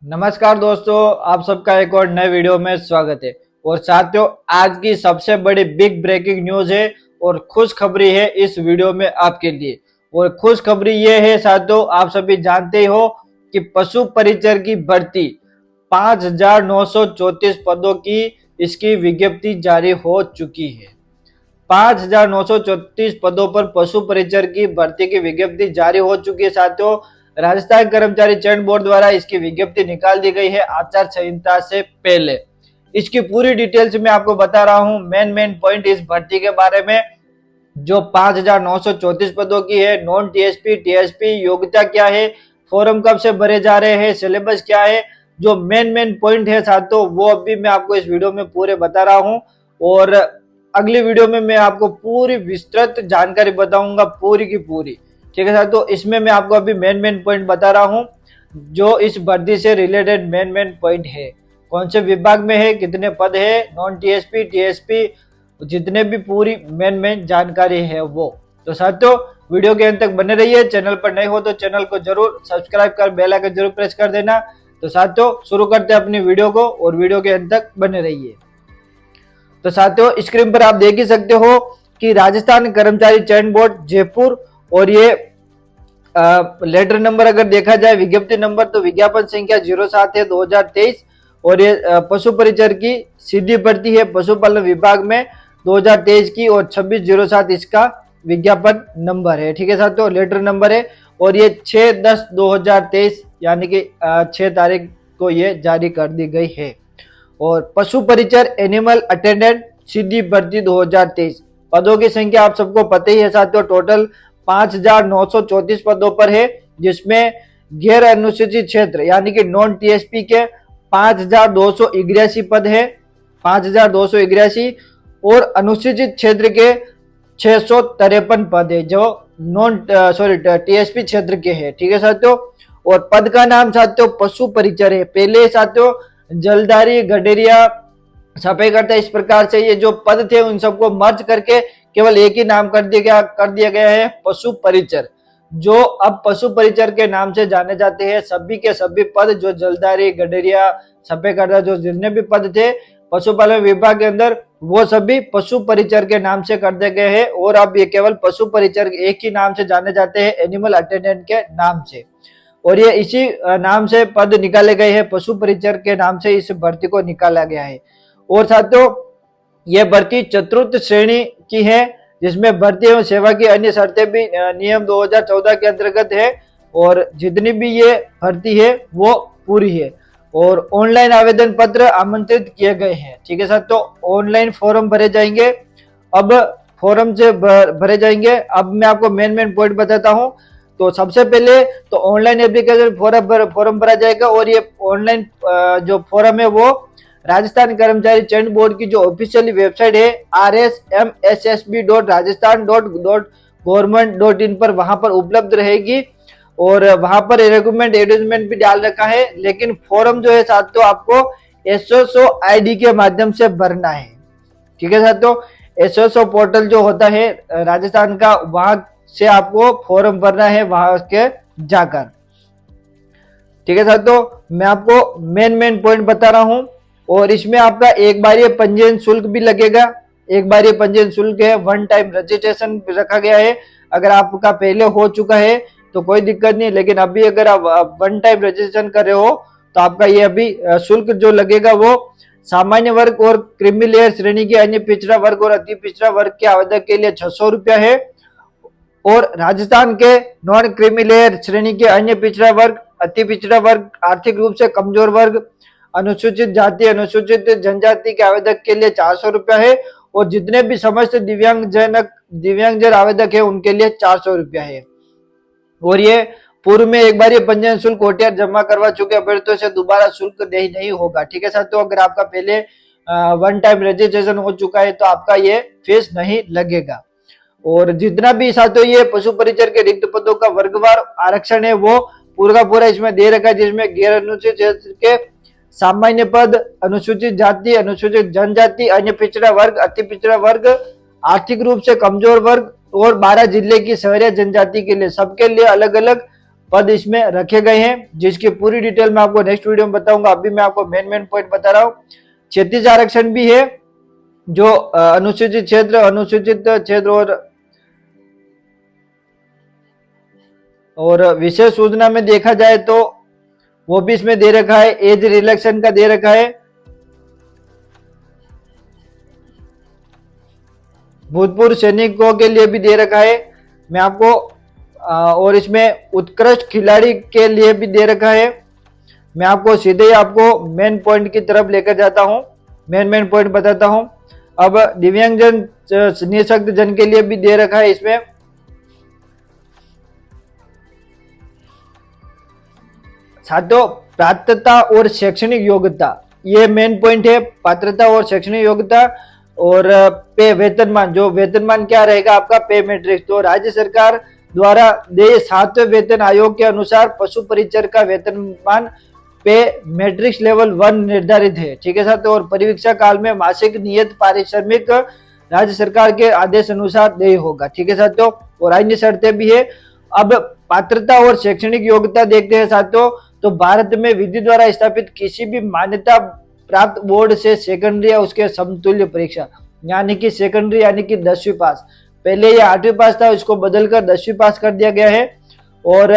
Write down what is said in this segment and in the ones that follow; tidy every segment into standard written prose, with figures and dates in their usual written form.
नमस्कार दोस्तों, आप सबका एक और नए वीडियो में स्वागत है। और साथियों, आज की सबसे बड़ी बिग ब्रेकिंग न्यूज है और खुशखबरी है इस वीडियो में आपके लिए। और खुशखबरी ये है साथियों, आप सभी जानते ही हो कि पशु परिचर की भर्ती 5,934 पदों की इसकी विज्ञप्ति जारी हो चुकी है। 5,934 पदों पर पशु परिचर की भर्ती की विज्ञप्ति जारी हो चुकी है साथियों। राजस्थान कर्मचारी चयन बोर्ड द्वारा इसकी विज्ञप्ति निकाल दी गई है आचार संहिता से पहले। इसकी पूरी डिटेल्स मैं आपको बता रहा हूं। मेन पॉइंट इस भर्ती के बारे में, जो 5,934 पदों की है। नॉन टीएसपी, टीएसपी योग्यता क्या है, फॉर्म कब से भरे जा रहे हैं, सिलेबस क्या है, जो मेन पॉइंट है साथियों, वो अभी मैं आपको इस वीडियो में पूरे बता रहा हूं। और अगली वीडियो में मैं आपको पूरी विस्तृत जानकारी बताऊंगा, पूरी की पूरी। ठीक है साथियों, तो इसमें मैं आपको अभी मेन पॉइंट बता रहा हूं, जो इस भर्ती से रिलेटेड मेन पॉइंट है। कौन से विभाग में है, कितने पद है, नॉन टीएसपी, टीएसपी, जितने भी पूरी मेन जानकारी है वो। तो साथियों, वीडियो के अंत तक बने रहिए। चैनल पर नए हो तो चैनल को जरूर सब्सक्राइब कर बेल आइकन जरूर प्रेस कर देना। तो साथियों, शुरू करते हैं अपनी वीडियो को और वीडियो के अंत तक बने रहिए। तो साथियों, स्क्रीन पर आप देख ही सकते हो कि राजस्थान कर्मचारी चयन बोर्ड जयपुर, और ये लेटर नंबर अगर देखा जाए, विज्ञप्ति नंबर, तो विज्ञापन संख्या 07 है 2023। और ये पशु परिचर की सीधी भर्ती है पशुपालन विभाग में 2023 की, और 2607 इसका विज्ञापन नंबर है। ठीक है साथियों, लेटर नंबर है। और ये 6/10/2023 यानी कि 6 तारीख को ये जारी कर दी गई है। और पशु परिचर एनिमल अटेंडेंट सीधी भर्ती 2023, पदों की संख्या आप सबको पता ही है साथियों। टोटल 5,934 पदों पर है, जिसमें गैर अनुसूचित क्षेत्र यानी कि नॉन टीएसपी के 5,281 पद है, 5,281, और अनुसूचित क्षेत्र के 653 पद है, जो टीएसपी क्षेत्र के है। ठीक है साथियों, और पद का नाम साथियों पशु परिचर है। पहले साथियों जलधारी, गडेरिया, सफेदकर्ता, इस प्रकार से ये जो पद थे उन सबको मर्ज करके केवल एक ही नाम कर दिया गया है पशु परिचर, जो अब पशु परिचर के नाम से जाने जाते हैं। सभी के सभी पद, जो जलधारी, गडेरिया, सफेदकर्ता, जो जितने भी पद थे पशुपालन विभाग के अंदर, वो सभी पशु परिचर के नाम से कर दिए गए हैं। और अब ये केवल पशु परिचर एक ही नाम से जाने जाते हैं, एनिमल अटेंडेंट के नाम से। और ये इसी नाम से पद निकाले गए हैं, पशु परिचर के नाम से इस भर्ती को निकाला गया है। और साथियों, ये भर्ती चतुर्थ श्रेणी की है, जिसमें भर्ती एवं सेवा की अन्य शर्तें भी नियम 2014 के अंतर्गत है। और जितनी भी ये भर्ती है वो पूरी है। और ऑनलाइन आवेदन पत्र आमंत्रित किए गए हैं। ठीक है साथियों, ऑनलाइन फॉर्म भरे जाएंगे। अब फॉर्म से भरे जाएंगे। अब मैं आपको मेन पॉइंट बताता हूं। तो सबसे पहले तो ऑनलाइन एप्लीकेशन फॉर्म भरा जाएगा। और ये ऑनलाइन जो फॉर्म है वो राजस्थान कर्मचारी चयन बोर्ड की जो ऑफिशियल वेबसाइट है rsmssb.rajasthan.gov.in पर, वहां पर उपलब्ध रहेगी। और वहां पर रिक्रूटमेंट एडवर्टाइजमेंट भी डाल रखा है। लेकिन फॉर्म जो है साथियों आपको एसओसो आईडी के माध्यम से भरना है। ठीक है साथियों, एसओसो पोर्टल जो होता है राजस्थान का, वहां से आपको फॉर्म भरना है, वहां के जाकर। ठीक है साथियों, मैं आपको मेन पॉइंट बता रहा हूं। और इसमें आपका एक बार ये पंजीयन शुल्क भी लगेगा। एक बार ये पंजीयन शुल्क है, वन टाइम रजिस्ट्रेशन रखा गया है। अगर आपका पहले हो चुका है तो कोई दिक्कत नहीं, लेकिन अभी अगर आप वन टाइम रजिस्ट्रेशन कर रहे हो तो आपका ये अभी शुल्क जो लगेगा वो सामान्य वर्ग और क्रीमी लेयर श्रेणी के अन्य पिछड़ा वर्ग और अति पिछड़ा वर्ग के आवेदक के लिए 600 रुपया है। और राजस्थान के नॉन क्रीमी लेयर श्रेणी के अन्य पिछड़ा वर्ग, अति पिछड़ा वर्ग, आर्थिक रूप से कमजोर वर्ग, अनुसूचित जाति, अनुसूचित जनजाति के आवेदक के लिए 400 रुपया है। और जितने भी समस्त दिव्यांगजन आवेदक है उनके लिए 400 रुपया है। और ये पूर्व में एक बार ये पंजीयन शुल्क ओटीआर जमा करवा चुके अभ्यर्थियों से दोबारा शुल्क नहीं होगा। ठीक है साथियों, अगर आपका पहले वन टाइम रजिस्ट्रेशन हो चुका है तो आपका ये फीस नहीं लगेगा। और जितना भी साथियों ये पशु परिचर के रिक्त पदों का वर्गवार आरक्षण है वो पूरा का पूरा इसमें दे रखा है, जिसमें गैर अनुसूचित क्षेत्र के सामान्य पद, अनुसूचित जाति, अनुसूचित जनजाति, अन्य पिछड़ा वर्ग, अति पिछड़ा वर्ग, आर्थिक रूप से कमजोर वर्ग और 12 जिले की शहरी जनजाति के लिए सबके लिए अलग अलग पद इसमें रखे गए हैं, जिसकी पूरी डिटेल मैं आपको नेक्स्ट वीडियो में बताऊंगा। अभी मैं आपको मेन पॉइंट बता रहा हूँ। 36 आरक्षण भी है जो अनुसूचित क्षेत्र और विशेष सूचना में देखा जाए तो वो भी इसमें दे रखा है। एज रिलैक्सेशन का दे रखा है। भूतपूर्व सैनिकों के लिए भी दे रखा है मैं आपको, और इसमें उत्कृष्ट खिलाड़ी के लिए भी दे रखा है। मैं आपको सीधे ही आपको मेन पॉइंट की तरफ लेकर जाता हूं, मेन पॉइंट बताता हूं। अब दिव्यांगजन निःशक्त जन के लिए भी दे रखा है इसमें। साथियों, पात्रता और शैक्षणिक योग्यता, ये मेन पॉइंट है, पात्रता और शैक्षणिक योग्यता। और पे वेतनमान, जो वेतनमान क्या रहेगा आपका, पे मैट्रिक्स। तो राज्य सरकार द्वारा देय 7वें वेतन आयोग के अनुसार पशु परिचर का वेतनमान पे मैट्रिक्स लेवल 1 निर्धारित है। ठीक है साथियों। और परिवीक्षा काल में मासिक नियत पारिश्रमिक राज्य सरकार के आदेश अनुसार देय होगा। ठीक है साथियों। और अन्य शर्तें भी है। अब पात्रता और शैक्षणिक योग्यता देखते हैं साथियों। तो भारत में विधि द्वारा स्थापित किसी भी मान्यता प्राप्त बोर्ड से सेकेंडरी या उसके समतुल्य परीक्षा, यानी कि सेकेंडरी यानी कि 10वीं पास, पहले ये 8वीं पास था, इसको बदलकर 10वीं पास कर दिया गया है। और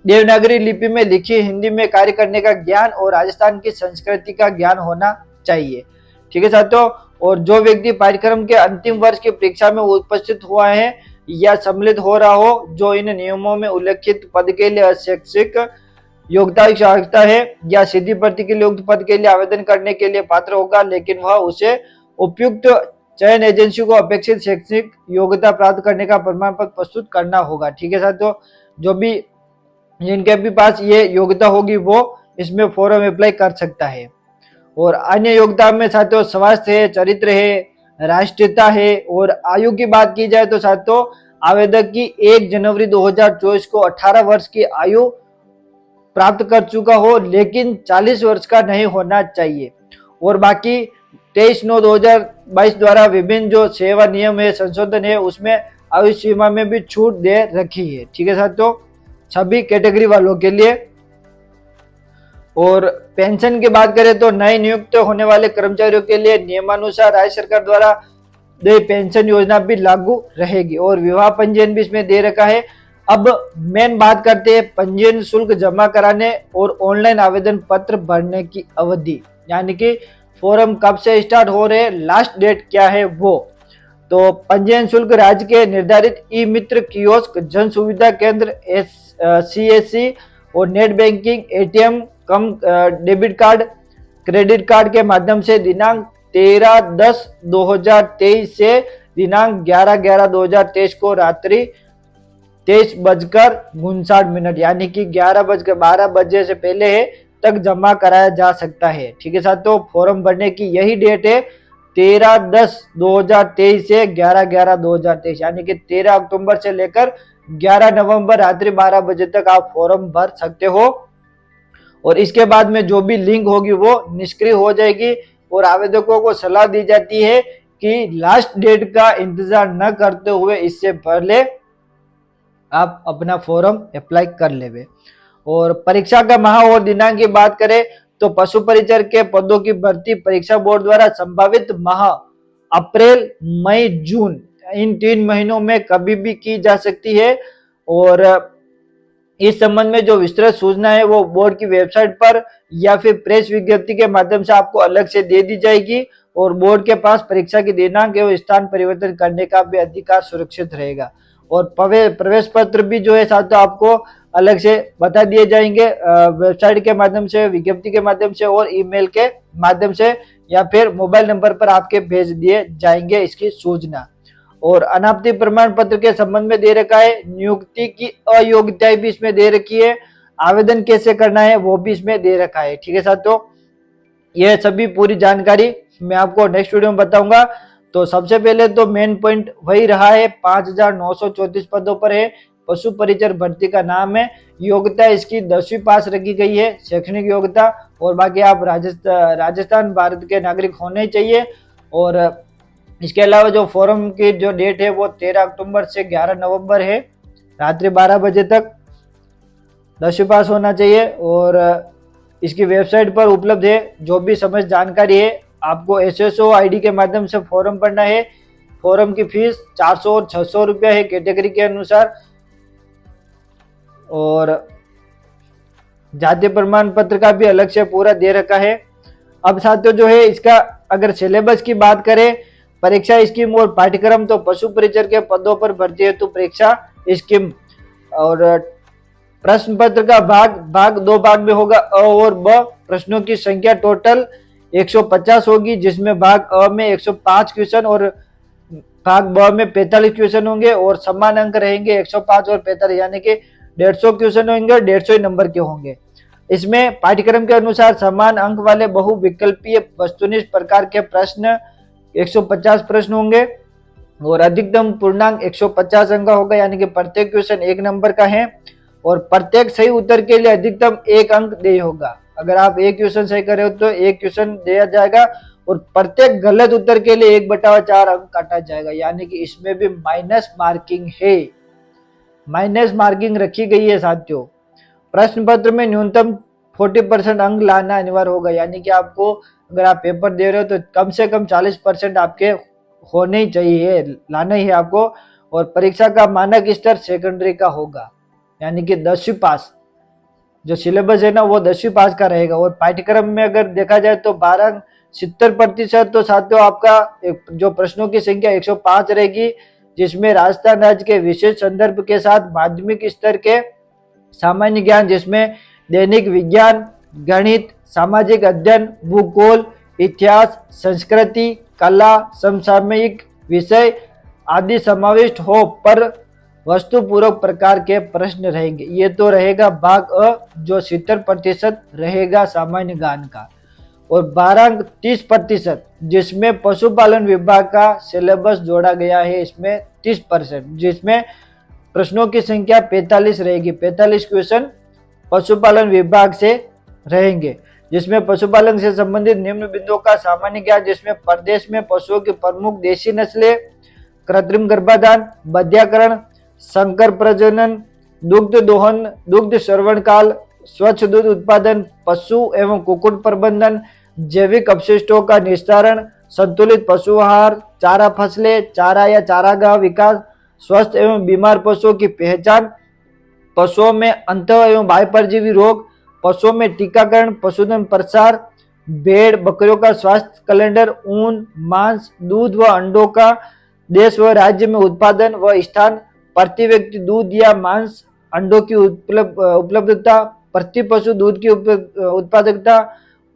देवनागरी लिपि में लिखी हिंदी में कार्य करने का ज्ञान और राजस्थान की संस्कृति का ज्ञान होना चाहिए। ठीक है साथियों। और जो व्यक्ति पाठ्यक्रम के अंतिम वर्ष की परीक्षा में उपस्थित हुआ है या सम्मिलित हो रहा हो, जो इन नियमों में उल्लेखित पद के लिए शैक्षिक योग्यता की आवश्यकता है या सीधी भर्ती के लिए उक्त पद के लिए आवेदन करने के लिए पात्र होगा, लेकिन वह उसे उपयुक्त चयन एजेंसी को अपेक्षित शैक्षिक योग्यता प्राप्त करने का प्रमाण पत्र प्रस्तुत करना होगा। ठीक है साथियों। जो भी जिनके भी पास ये योग्यता होगी वो इसमें फॉर्म अप्लाई कर सकता है। और अन्य योग्यता में साथियों स्वास्थ्य है, चरित्र है, राष्ट्रीयता है। और आयु की बात की जाए तो साथियों आवेदक की 1 जनवरी 2024 को 18 वर्ष की आयु प्राप्त कर चुका हो, लेकिन 40 वर्ष का नहीं होना चाहिए। और बाकी 23/9/2022 द्वारा विभिन्न जो सेवा नियम है, संशोधन है, उसमें आयु सीमा में भी छूट दे रखी है। ठीक है साथियों, सभी कैटेगरी वालों के लिए। और पेंशन की बात करें तो नए नियुक्त होने वाले कर्मचारियों के लिए नियमानुसार राज्य सरकार द्वारा दे पेंशन योजना भी लागू रहेगी। और विवाह पंजीयन भी इसमें दे रखा है। अब मेन बात करते हैं पंजीयन शुल्क जमा कराने और ऑनलाइन आवेदन पत्र भरने की अवधि, यानी कि फॉर्म कब से स्टार्ट हो रहे हैं, लास्ट डेट क्या है वो। तो पंजीयन शुल्क राज्य के निर्धारित ई मित्र कियोस्क, जन सुविधा केंद्र, CSC और नेट बैंकिंग, ATM कम डेबिट कार्ड, क्रेडिट कार्ड के माध्यम से दिनांक 13/10/2023 से दिनांक 11/11/2023 को रात्रि 23:59 यानी कि 11:12 बजे से पहले है तक जमा कराया जा सकता है। ठीक है साथियों। फॉर्म भरने की यही डेट है 13/10/2023 से 11/11/2023, यानी कि 13 अक्टूबर से लेकर 11 नवंबर रात्रि 12 बजे तक आप फॉर्म भर सकते हो। और इसके बाद में जो भी लिंक होगी वो निष्क्रिय हो जाएगी। और आवेदकों को सलाह दी जाती है कि लास्ट डेट का इंतजार न करते हुए इससे पहले आप अपना फॉर्म अप्लाई कर लेवे। और परीक्षा का माह और दिनांक की बात करें तो पशु परिचर के पदों की भर्ती परीक्षा बोर्ड द्वारा संभावित माह अप्रैल, मई, जून, इन 3 महीनों में कभी भी की जा सकती है। और इस संबंध में जो विस्तृत सूचना है वो बोर्ड की वेबसाइट पर या फिर प्रेस विज्ञप्ति के माध्यम से आपको अलग से दे दी जाएगी। और बोर्ड के पास परीक्षा की दिनांक एवं स्थान परिवर्तन करने का भी अधिकार सुरक्षित रहेगा। और प्रवेश पत्र भी जो है साथियों आपको अलग से बता दिए जाएंगे वेबसाइट के माध्यम से, विज्ञप्ति के माध्यम से और ईमेल के माध्यम से, या फिर मोबाइल नंबर पर आपके भेज दिए जाएंगे इसकी सूचना। और अनापत्ति प्रमाण पत्र के संबंध में दे रखा है। नियुक्ति की अयोग्यताएं भी इसमें दे रखी है। आवेदन कैसे करना है वो भी इसमें दे रखा है। ठीक है साथियों, यह सभी पूरी जानकारी मैं आपको नेक्स्ट वीडियो में बताऊंगा। तो सबसे पहले तो मेन पॉइंट वही रहा है, 5,934 पदों पर है। पशु परिचर भर्ती का नाम है। योग्यता इसकी 10वीं पास रखी गई है, शैक्षणिक योग्यता। और बाकी आप राजस्थान भारत के नागरिक होने चाहिए। और इसके अलावा जो फॉर्म की जो डेट है वो 13 अक्टूबर से 11 नवंबर है रात्रि 12 बजे तक। 10वीं पास होना चाहिए। और इसकी वेबसाइट पर उपलब्ध है जो भी समझ जानकारी है। आपको SSO ID के माध्यम से फॉर्म भरना है। फॉर्म की फीस 400 और 600 रुपया है कैटेगरी के अनुसार। और जाति प्रमाण पत्र का भी अलग से पूरा दे रखा है। अब साथियों जो है इसका अगर सिलेबस की बात करें, परीक्षा स्कीम और पाठ्यक्रम, तो पशु परिचर के पदों पर भर्ती हेतु परीक्षा स्कीम और प्रश्न पत्र का भाग 2 भाग में होगा, अ और ब। प्रश्नों की संख्या टोटल 150 होगी, जिसमें भाग अ में 105 क्वेश्चन और भाग ब में 45 क्वेश्चन होंगे और समान अंक रहेंगे 105 और 45, यानी कि 150 क्वेश्चन होंगे और 150 नंबर के होंगे। इसमें पाठ्यक्रम के अनुसार समान अंक वाले बहुविकल्पीय वस्तुनिष्ठ प्रकार के प्रश्न 150 प्रश्न होंगे और अधिकतम पूर्णांक 150 अंक होगा, यानी कि प्रत्येक क्वेश्चन 1 नंबर का है और प्रत्येक सही उत्तर के लिए अधिकतम 1 अंक देय होगा। अगर आप एक क्वेश्चन सही कर रहे हो तो 1 क्वेश्चन दिया जाएगा और प्रत्येक गलत उत्तर के लिए 1/4 अंक काटा जाएगा, यानी कि इसमें भी माइनस मार्किंग है, माइनस मार्किंग रखी गई है साथियों। प्रश्न पत्र में न्यूनतम 40% अंक लाना अनिवार्य होगा, यानी कि आपको अगर आप पेपर दे रहे हो तो कम से कम 40% आपके होने ही चाहिए, लाना ही है आपको। और परीक्षा का मानक स्तर सेकेंडरी का होगा, यानी कि 10वीं पास। जो सिलेबस है ना वो 10वीं पास का रहेगा। और पाठ्यक्रम में अगर देखा जाए तो 12 70%, तो साथियों आपका जो प्रश्नों की संख्या 105 रहेगी, जिसमें राजस्थान राज्य के विशेष संदर्भ के साथ माध्यमिक स्तर के सामान्य ज्ञान, जिसमें दैनिक विज्ञान, गणित, सामाजिक अध्ययन, भूगोल, इतिहास, संस्कृति, कला, समसामयिक विषय आदि समाविष्ट हो पर वस्तुपूर्वक प्रकार के प्रश्न रहेंगे। ये तो रहेगा भाग अ, जो 70% रहेगा सामान्य ज्ञान का। और 12 30%, जिसमें पशुपालन विभाग का सिलेबस जोड़ा गया है, इसमें 30%, जिसमें प्रश्नों की संख्या 45 रहेगी। 45 क्वेश्चन पशुपालन विभाग से रहेंगे, जिसमें पशुपालन से संबंधित निम्न बिंदुओं का सामान्य ज्ञान, जिसमें प्रदेश में पशुओं की प्रमुख देशी नस्लें, कृत्रिम गर्भाधान, बध्याकरण, संकर प्रजनन, दुग्ध दोहन, दुग्ध श्रवण काल, स्वच्छ दूध उत्पादन, पशु एवं कुक्कुट प्रबंधन, जैविक अपशिष्टों का निस्तारण, संतुलित पशु आहार, चारा फसलें, चारा या चारागाह विकास, स्वस्थ एवं बीमार पशुओं की पहचान, पशुओं में अंत एवं बाह्य परजीवी रोग, पशुओं में टीकाकरण, पशुधन प्रसार, भेड़ बकरियों का स्वास्थ्य कैलेंडर, ऊन, मांस, दूध व अंडों का देश व राज्य में उत्पादन व स्थान, प्रति व्यक्ति दूध या मांस अंडों की उपलब्धता, प्रति पशु दूध की उत्पादकता,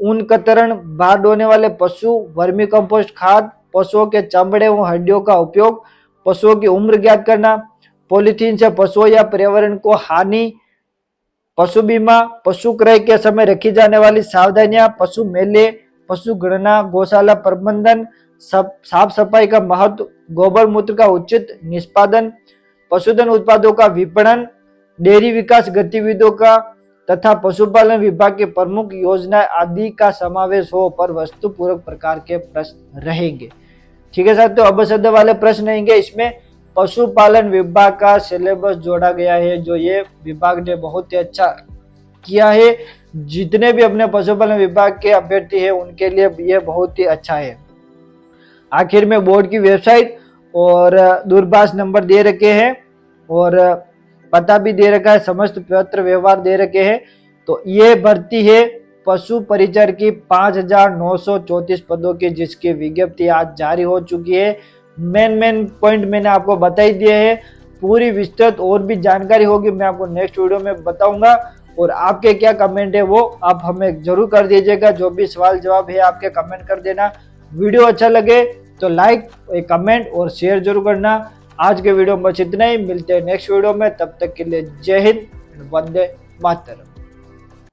ऊन कतरण, बाहर ढोने वाले पशु, वर्मी कंपोस्ट खाद, पशुओं के चमड़े व हड्डियों का उपयोग, पशुओं की उम्र ज्ञात करना, पॉलीथीन से पशुओं या पर्यावरण को हानि, पशु बीमा, पशु क्रय के समय रखी जाने वाली सावधानियां, पशु मेले, पशु गणना, गौशाला प्रबंधन, साफ सफाई का महत्व, गोबर मूत्र का उचित निष्पादन, पशुधन उत्पादों का विपणन, डेयरी विकास गतिविधियों का तथा पशुपालन विभाग की प्रमुख योजनाएं आदि का समावेश हो पर वस्तुपूर्वक प्रकार के प्रश्न रहेंगे। ठीक है साथियों, अबसद वाले प्रश्न रहेंगे। इसमें पशुपालन विभाग का सिलेबस जोड़ा गया है, जो ये विभाग ने बहुत ही अच्छा किया है। जितने भी अपने पशुपालन विभाग के अभ्यर्थी हैं उनके लिए ये बहुत ही अच्छा है। आखिर में बोर्ड की वेबसाइट और दूरभाष नंबर दे रखे हैं और पता भी दे रखा है, समस्त पत्र व्यवहार दे रखे हैं। तो ये भर्ती है पशु परिचर की 5934 पदों की, जिसकी विज्ञप्ति आज जारी हो चुकी है। मेन पॉइंट मैंने आपको बता ही दिए हैं। पूरी विस्तृत और भी जानकारी होगी मैं आपको नेक्स्ट वीडियो में बताऊंगा। और आपके क्या कमेंट है वो आप हमें जरूर कर दीजिएगा। जो भी सवाल जवाब है आपके कमेंट कर देना। वीडियो अच्छा लगे तो लाइक, कमेंट और शेयर जरूर करना। आज के वीडियो में बस इतना ही, मिलते हैं नेक्स्ट वीडियो में। तब तक के लिए जय हिंद, वंदे मातरम।